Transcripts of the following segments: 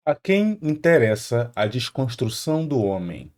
A quem interessa a desconstrução do homem?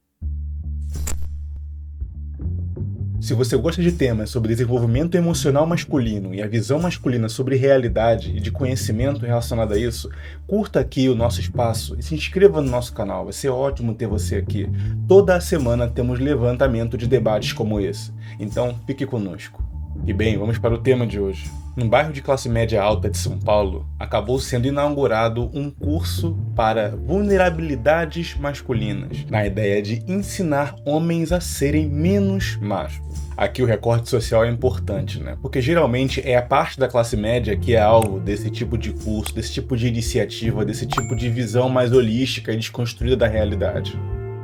Se você gosta de temas sobre desenvolvimento emocional masculino e a visão masculina sobre realidade e de conhecimento relacionado a isso, curta aqui o nosso espaço e se inscreva no nosso canal. Vai ser ótimo ter você aqui. Toda a semana temos levantamento de debates como esse. Então, fique conosco. E bem, vamos para o tema de hoje. No bairro de classe média alta de São Paulo, acabou sendo inaugurado um curso para vulnerabilidades masculinas, na ideia de ensinar homens a serem menos machos. Aqui o recorte social é importante, né? Porque geralmente é a parte da classe média que é alvo desse tipo de curso, desse tipo de iniciativa, desse tipo de visão mais holística e desconstruída da realidade.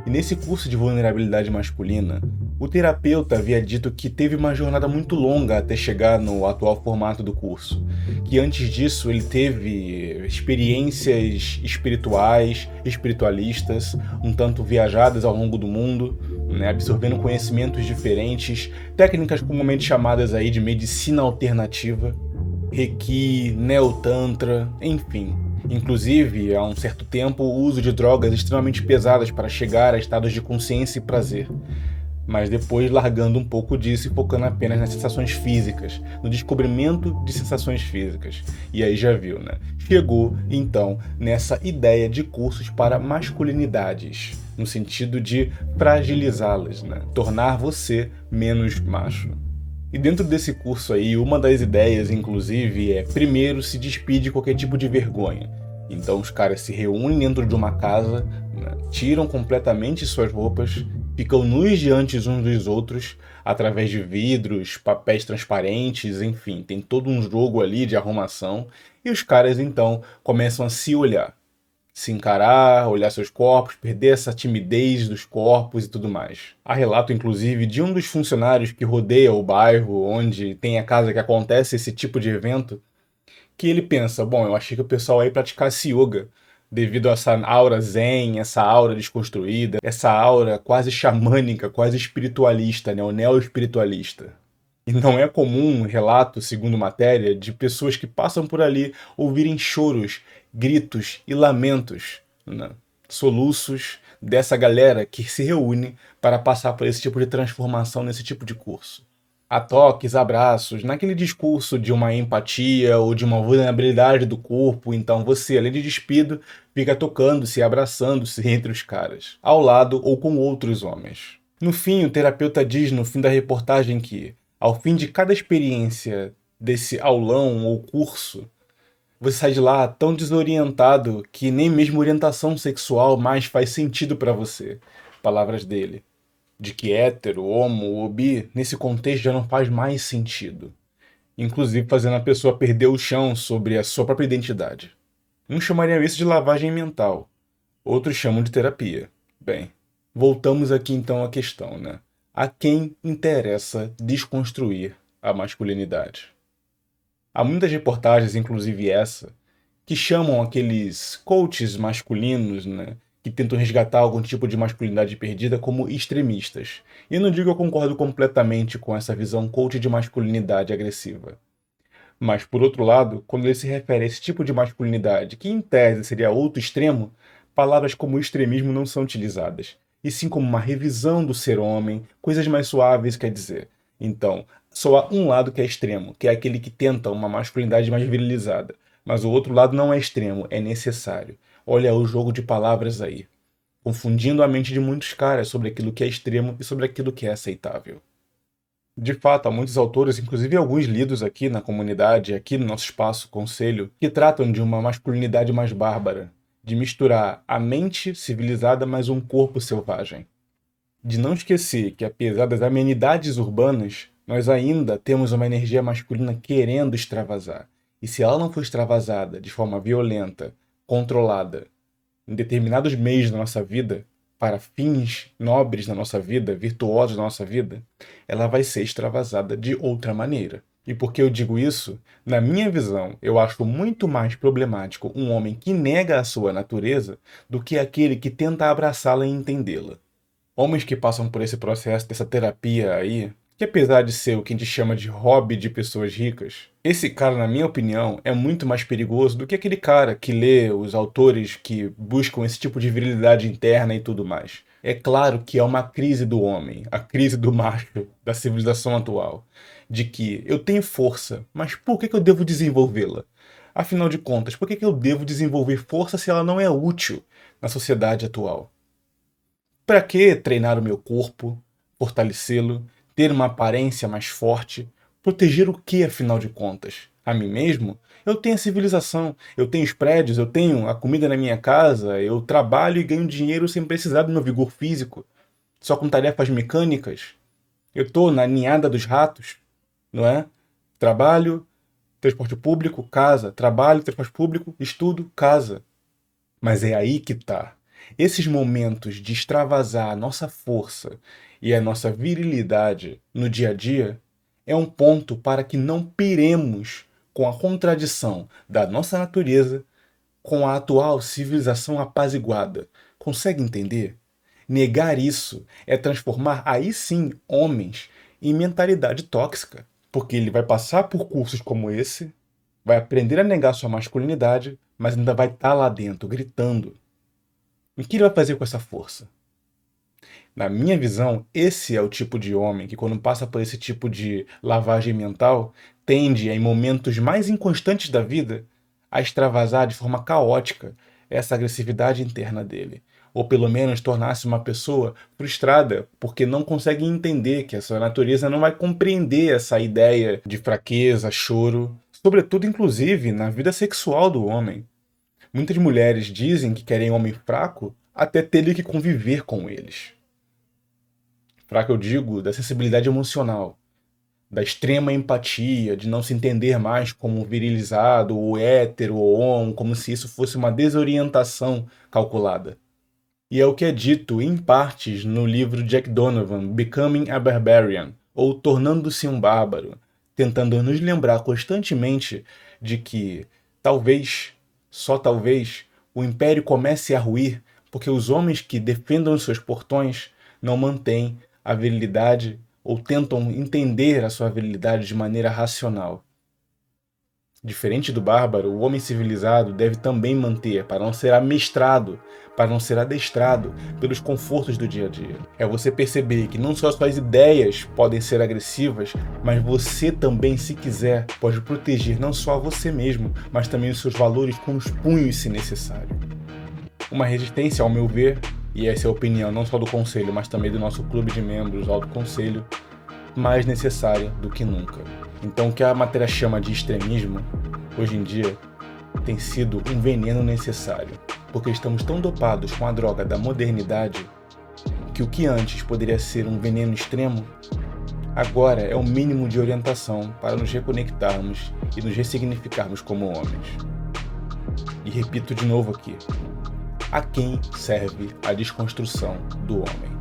E nesse curso de vulnerabilidade masculina, o terapeuta havia dito que teve uma jornada muito longa até chegar no atual formato do curso, que antes disso ele teve experiências espirituais, espiritualistas, um tanto viajadas ao longo do mundo, né, absorvendo conhecimentos diferentes, técnicas comumente chamadas aí de medicina alternativa, Reiki, Neotantra, enfim. Inclusive, há um certo tempo, o uso de drogas extremamente pesadas para chegar a estados de consciência e prazer. Mas depois largando um pouco disso e focando apenas nas sensações físicas, no descobrimento de sensações físicas. E aí já viu, né? Chegou, então, nessa ideia de cursos para masculinidades, no sentido de fragilizá-las, né? Tornar você menos macho. E dentro desse curso aí, uma das ideias, inclusive, é primeiro se despedir de qualquer tipo de vergonha. Então os caras se reúnem dentro de uma casa, né, tiram completamente suas roupas, ficam nus diante uns dos outros, através de vidros, papéis transparentes, enfim, tem todo um jogo ali de arrumação, e os caras então começam a se olhar. Se encarar, olhar seus corpos, perder essa timidez dos corpos e tudo mais. Há relato, inclusive, de um dos funcionários que rodeia o bairro onde tem a casa que acontece esse tipo de evento, que ele pensa, bom, eu achei que o pessoal aí praticasse yoga, devido a essa aura zen, essa aura desconstruída, essa aura quase xamânica, quase espiritualista, né, o neo-espiritualista. E não é comum relato, segundo matéria, de pessoas que passam por ali ouvirem choros, gritos e lamentos, né? Soluços dessa galera que se reúne para passar por esse tipo de transformação nesse tipo de curso. Há toques, abraços, naquele discurso de uma empatia ou de uma vulnerabilidade do corpo, então você, além de despido, fica tocando-se e abraçando-se entre os caras, ao lado ou com outros homens. No fim, o terapeuta diz no fim da reportagem que, ao fim de cada experiência desse aulão ou curso, você sai de lá tão desorientado que nem mesmo orientação sexual mais faz sentido para você. Palavras dele. De que hétero, homo ou bi, nesse contexto já não faz mais sentido. Inclusive fazendo a pessoa perder o chão sobre a sua própria identidade. Uns chamariam isso de lavagem mental. Outros chamam de terapia. Bem, voltamos aqui então à questão, né? A quem interessa desconstruir a masculinidade? Há muitas reportagens, inclusive essa, que chamam aqueles coaches masculinos, né, que tentam resgatar algum tipo de masculinidade perdida como extremistas. E eu não digo que eu concordo completamente com essa visão coach de masculinidade agressiva. Mas, por outro lado, quando ele se refere a esse tipo de masculinidade, que em tese seria outro extremo, palavras como extremismo não são utilizadas, e sim como uma revisão do ser homem, coisas mais suaves, quer dizer. Então, só há um lado que é extremo, que é aquele que tenta uma masculinidade mais virilizada. Mas o outro lado não é extremo, é necessário. Olha o jogo de palavras aí, confundindo a mente de muitos caras sobre aquilo que é extremo e sobre aquilo que é aceitável. De fato, há muitos autores, inclusive alguns lidos aqui na comunidade, aqui no nosso espaço, conselho, que tratam de uma masculinidade mais bárbara, de misturar a mente civilizada mais um corpo selvagem. De não esquecer que, apesar das amenidades urbanas, nós ainda temos uma energia masculina querendo extravasar. E se ela não for extravasada de forma violenta, controlada, em determinados meios da nossa vida, para fins nobres na nossa vida, virtuosos na nossa vida, ela vai ser extravasada de outra maneira. E por que eu digo isso? Na minha visão, eu acho muito mais problemático um homem que nega a sua natureza do que aquele que tenta abraçá-la e entendê-la. Homens que passam por esse processo, dessa terapia aí, que apesar de ser o que a gente chama de hobby de pessoas ricas, esse cara, na minha opinião, é muito mais perigoso do que aquele cara que lê os autores que buscam esse tipo de virilidade interna e tudo mais. É claro que é uma crise do homem, a crise do macho, da civilização atual, de que eu tenho força, mas por que eu devo desenvolvê-la? Afinal de contas, por que eu devo desenvolver força se ela não é útil na sociedade atual? Para que treinar o meu corpo, fortalecê-lo, ter uma aparência mais forte? Proteger o que, afinal de contas? A mim mesmo? Eu tenho a civilização, eu tenho os prédios, eu tenho a comida na minha casa, eu trabalho e ganho dinheiro sem precisar do meu vigor físico, só com tarefas mecânicas. Eu estou na ninhada dos ratos, não é? Trabalho, transporte público, casa. Trabalho, transporte público, estudo, casa. Mas é aí que tá. Esses momentos de extravasar a nossa força e a nossa virilidade no dia a dia é um ponto para que não piremos com a contradição da nossa natureza com a atual civilização apaziguada. Consegue entender? Negar isso é transformar aí sim homens em mentalidade tóxica, porque ele vai passar por cursos como esse, vai aprender a negar sua masculinidade, mas ainda vai estar lá dentro gritando. O que ele vai fazer com essa força? Na minha visão, esse é o tipo de homem que, quando passa por esse tipo de lavagem mental, tende, em momentos mais inconstantes da vida, a extravasar de forma caótica essa agressividade interna dele. Ou pelo menos tornar-se uma pessoa frustrada, porque não consegue entender que a sua natureza não vai compreender essa ideia de fraqueza, choro, sobretudo, inclusive, na vida sexual do homem. Muitas mulheres dizem que querem homem fraco até terem que conviver com eles. Fraco, eu digo, da sensibilidade emocional, da extrema empatia, de não se entender mais como virilizado, ou hétero, ou homo, como se isso fosse uma desorientação calculada. E é o que é dito, em partes, no livro Jack Donovan, Becoming a Barbarian, ou Tornando-se um Bárbaro, tentando nos lembrar constantemente de que, talvez, só talvez, o Império comece a ruir porque os homens que defendam os seus portões não mantêm a virilidade ou tentam entender a sua virilidade de maneira racional. Diferente do bárbaro, o homem civilizado deve também manter, para não ser amestrado, para não ser adestrado pelos confortos do dia a dia. É você perceber que não só suas ideias podem ser agressivas, mas você também, se quiser, pode proteger não só a você mesmo, mas também os seus valores com os punhos, se necessário. Uma resistência, ao meu ver, e essa é a opinião não só do Conselho, mas também do nosso clube de membros, Alto Conselho, mais necessária do que nunca. Então, o que a matéria chama de extremismo, hoje em dia, tem sido um veneno necessário, porque estamos tão dopados com a droga da modernidade que o que antes poderia ser um veneno extremo, agora é o mínimo de orientação para nos reconectarmos e nos ressignificarmos como homens. E repito de novo aqui: a quem serve a desconstrução do homem?